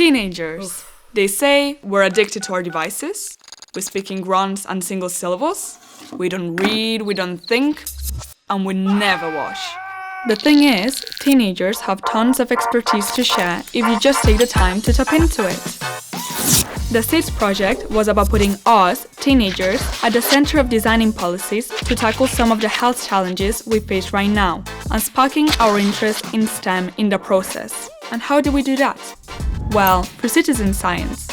Teenagers. They say we're addicted to our devices, we speak in grunts and single syllables, we don't read, we don't think, and we never wash. The thing is, teenagers have tons of expertise to share if you just take the time to tap into it. The SEEDS project was about putting us, teenagers, at the center of designing policies to tackle some of the health challenges we face right now, and sparking our interest in STEM in the process. And how do we do that? Well, through citizen science.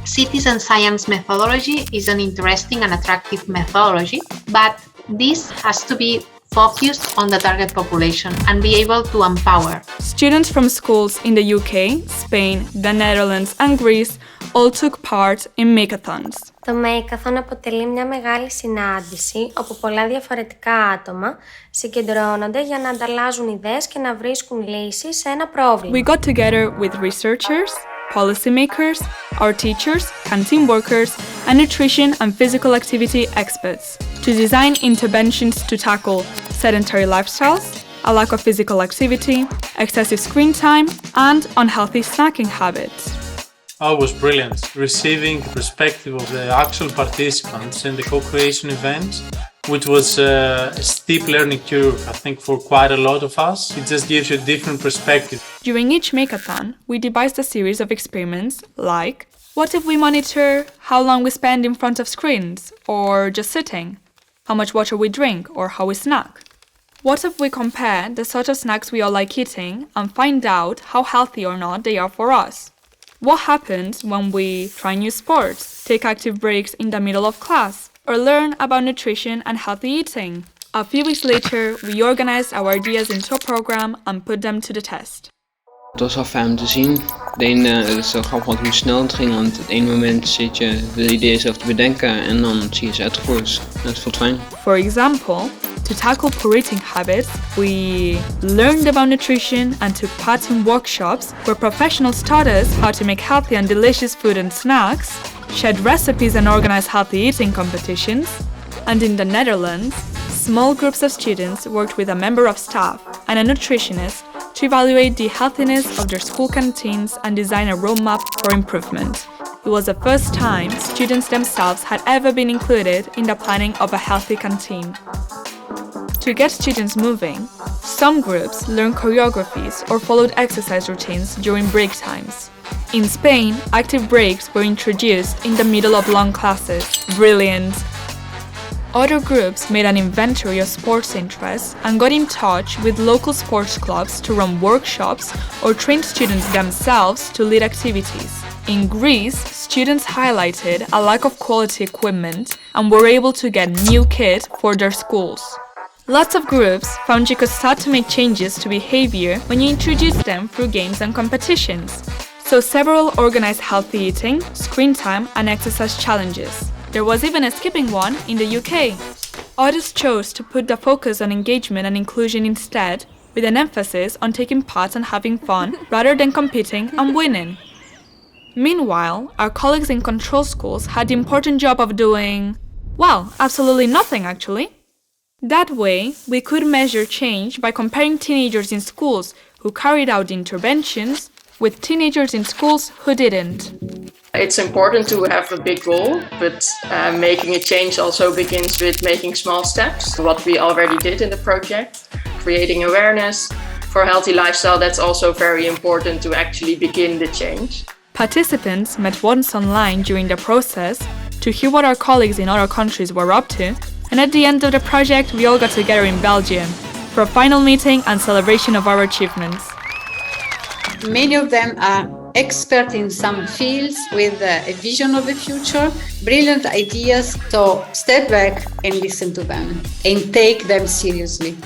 Citizen science methodology is an interesting and attractive methodology, but this has to be focused on the target population and be able to empower. Students from schools in the UK, Spain, the Netherlands and Greece all took part in Megatons. Το Megaton αποτελεί μια μεγάλη συνάντηση όπου πολλά διαφορετικά άτομα συγκεντρώνονται για να ανταλλάζουν ιδέες και να βρίσκουν λύσεις σε ένα πρόβλημα. We got together with researchers, policymakers, our teachers, canteen workers, and nutrition and physical activity experts to design interventions to tackle sedentary lifestyles, a lack of physical activity, excessive screen time, and unhealthy snacking habits. Oh, it was brilliant. Receiving the perspective of the actual participants in the co-creation event, which was a steep learning curve, I think, for quite a lot of us. It just gives you a different perspective. During each Megathon, we devised a series of experiments like, what if we monitor how long we spend in front of screens or just sitting? How much water we drink or how we snack? What if we compare the sort of snacks we all like eating and find out how healthy or not they are for us? What happens when we try new sports, take active breaks in the middle of class, or learn about nutrition and healthy eating? A few weeks later, we organized our ideas into a program and put them to the test. Het was wel fijn om te zien. Het is zo grappig hoe snel het ging, want op het ene moment zit je de ideeën zelf te bedenken en dan zie je ze uitgevoerd. Dat voelt fijn. For example, to tackle poor eating habits, we learned about nutrition and took part in workshops where professionals taught us how to make healthy and delicious food and snacks, shared recipes and organized healthy eating competitions, and in the Netherlands, small groups of students worked with a member of staff and a nutritionist to evaluate the healthiness of their school canteens and design a roadmap for improvement. It was the first time students themselves had ever been included in the planning of a healthy canteen. To get students moving, some groups learned choreographies or followed exercise routines during break times. In Spain, active breaks were introduced in the middle of long classes. Brilliant! Other groups made an inventory of sports interests and got in touch with local sports clubs to run workshops or train students themselves to lead activities. In Greece, students highlighted a lack of quality equipment and were able to get new kit for their schools. Lots of groups found you could start to make changes to behavior when you introduced them through games and competitions. So several organized healthy eating, screen time and exercise challenges. There was even a skipping one in the UK. Others chose to put the focus on engagement and inclusion instead, with an emphasis on taking part and having fun rather than competing and winning. Meanwhile, our colleagues in control schools had the important job of doing, well, absolutely nothing actually. That way, we could measure change by comparing teenagers in schools who carried out the interventions with teenagers in schools who didn't. It's important to have a big goal, but making a change also begins with making small steps. What we already did in the project, creating awareness for a healthy lifestyle, that's also very important to actually begin the change. Participants met once online during the process to hear what our colleagues in other countries were up to, and at the end of the project we all got together in Belgium for a final meeting and celebration of our achievements. Many of them are experts in some fields with a vision of the future, brilliant ideas, so step back and listen to them and take them seriously.